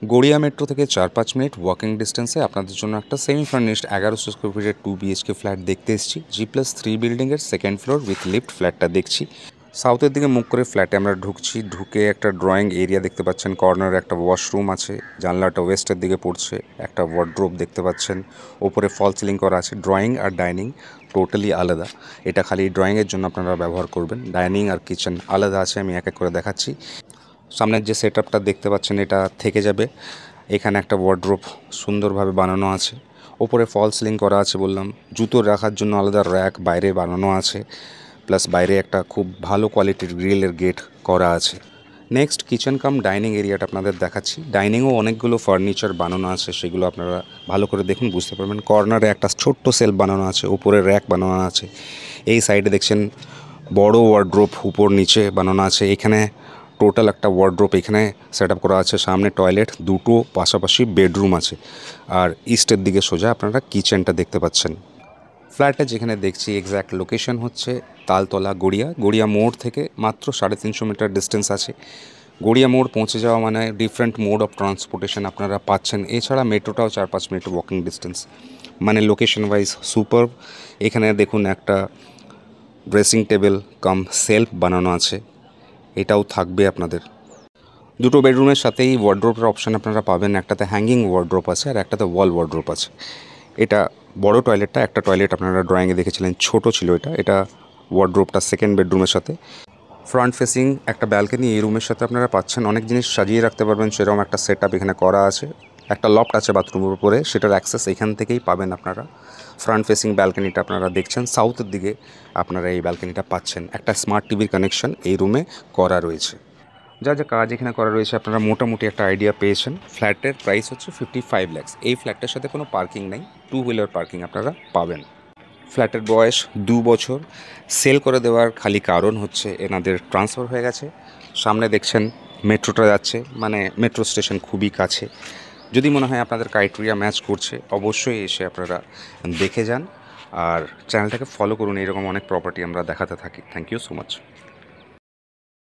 Garia metro থেকে 4-5 minute walking ডিস্টেন্সে আপনাদের জন্য একটা সেমি ফার্নিশড 1100 স্কোয়ার ফিটের 2 বিএইচকে ফ্ল্যাট দেখতে এসেছি। G+3 বিল্ডিংয়ের সেকেন্ড ফ্লোর উইথ লিফট ফ্ল্যাটটা দেখছি। সাউথের দিকে মুখ করে ফ্ল্যাটে আমরা ঢুকছি। ঢুকে একটা ড্রয়িং এরিয়া দেখতে পাচ্ছেন, কর্নারে একটা ওয়াশরুম আছে, জানলাটা ওয়েস্টের দিকে পড়ছে, একটা ওয়ার্ড্রোব দেখতে পাচ্ছেন, ওপরে ফল সিলিং করা আছে। ড্রয়িং আর ডাইনিং টোটালি আলাদা, এটা খালি ড্রয়িংয়ের জন্য আপনারা ব্যবহার করবেন। ডাইনিং আর কিচেন আলাদা আছে, আমি এক এক করে দেখাচ্ছি। সামনের যে সেটআপটা দেখতে পাচ্ছেন এটা থেকে যাবে। এখানে একটা ওয়ার্ড্রোব সুন্দরভাবে বানানো আছে, ওপরে ফল সিলিং করা আছে বললাম। জুতো রাখার জন্য আলাদা র্যাক বাইরে বানানো আছে, প্লাস বাইরে একটা খুব ভালো কোয়ালিটির গ্রিলের গেট করা আছে। নেক্সট কিচেন কাম ডাইনিং এরিয়াটা আপনাদের দেখাচ্ছি। ডাইনিংও অনেকগুলো ফার্নিচার বানানো আছে, সেগুলো আপনারা ভালো করে দেখুন, বুঝতে পারবেন। কর্নারে একটা ছোট্ট সেলফ বানানো আছে, উপরে র্যাক বানানো আছে। এই সাইডে দেখছেন বড় ওয়ার্ড্রোব উপর নিচে বানানো আছে। এখানে টোটাল একটা ওয়ার্ড্রোব এখানে সেট আপ করা আছে। সামনে টয়লেট, দুটো পাশাপাশি বেডরুম আছে। আর ইস্টের দিকে সোজা আপনারা কিচেনটা দেখতে পাচ্ছেন। ফ্ল্যাটটা যেখানে দেখছি এক্স্যাক্ট লোকেশন হচ্ছে তালতলা, গড়িয়া মোড় থেকে মাত্র 350 মিটার ডিস্টেন্স আছে। গড়িয়া মোড় পৌঁছে যাওয়া মানে ডিফারেন্ট মোড অফ ট্রান্সপোর্টেশন আপনারা পাচ্ছেন। এছাড়া মেট্রোটাও 4-5 মিনিট ওয়াকিং ডিস্টেন্স, মানে লোকেশন ওয়াইজ সুপার। এখানে দেখুন একটা ড্রেসিং টেবিল কাম সেলফ বানানো আছে, এটাও থাকবে আপনাদের। দুটো বেডরুমের সাথেই ওয়ার্ড্রোপের অপশান আপনারা পাবেন। একটাতে হ্যাঙ্গিং ওয়ার্ড্রোপ আছে আর একটাতে ওয়াল ওয়ার্ড্রোপ আছে। এটা বড় টয়লেটটা, একটা টয়লেট আপনারা ড্রয়িংয়ে দেখেছিলেন ছোট ছিল, এটা ওয়ার্ড্রোপটা সেকেন্ড বেডরুমের সাথে। ফ্রন্ট ফেসিং একটা ব্যালকনি এই রুমের সাথে আপনারা পাচ্ছেন। অনেক জিনিস সাজিয়ে রাখতে পারবেন, সেরকম একটা সেট আপ এখানে করা আছে। একটা লফট আছে বাথরুমের উপরে, সেটার অ্যাক্সেস এখান থেকেই পাবেন আপনারা। ফ্রন্ট ফেসিং ব্যালকনিটা আপনারা দেখছেন, সাউথের দিকে আপনারা এই ব্যালকনিটা পাচ্ছেন। একটা স্মার্ট টিভির কানেকশন এই রুমে করা রয়েছে। যা যা কাজ এখানে করা রয়েছে আপনারা মোটামুটি একটা আইডিয়া পেয়েছেন। ফ্ল্যাটের প্রাইস হচ্ছে 55 লাখ। এই ফ্ল্যাটটার সাথে কোনো পার্কিং নেই, 2 হুইলার পার্কিং আপনারা পাবেন। ফ্ল্যাটের বয়স 2 বছর। সেল করে দেওয়ার খালি কারণ হচ্ছে এনাদের ট্রান্সফার হয়ে গেছে। সামনে দেখছেন মেট্রোটা যাচ্ছে, মানে মেট্রো স্টেশন খুবই কাছে। যদি মনে হয় আপনাদের ক্রাইটেরিয়া ম্যাচ করছে, অবশ্যই এসে আপনারা দেখে যান। আর চ্যানেলটাকে ফলো করুন, এরকম অনেক প্রপার্টি আমরা দেখাতে থাকি। Thank you so much.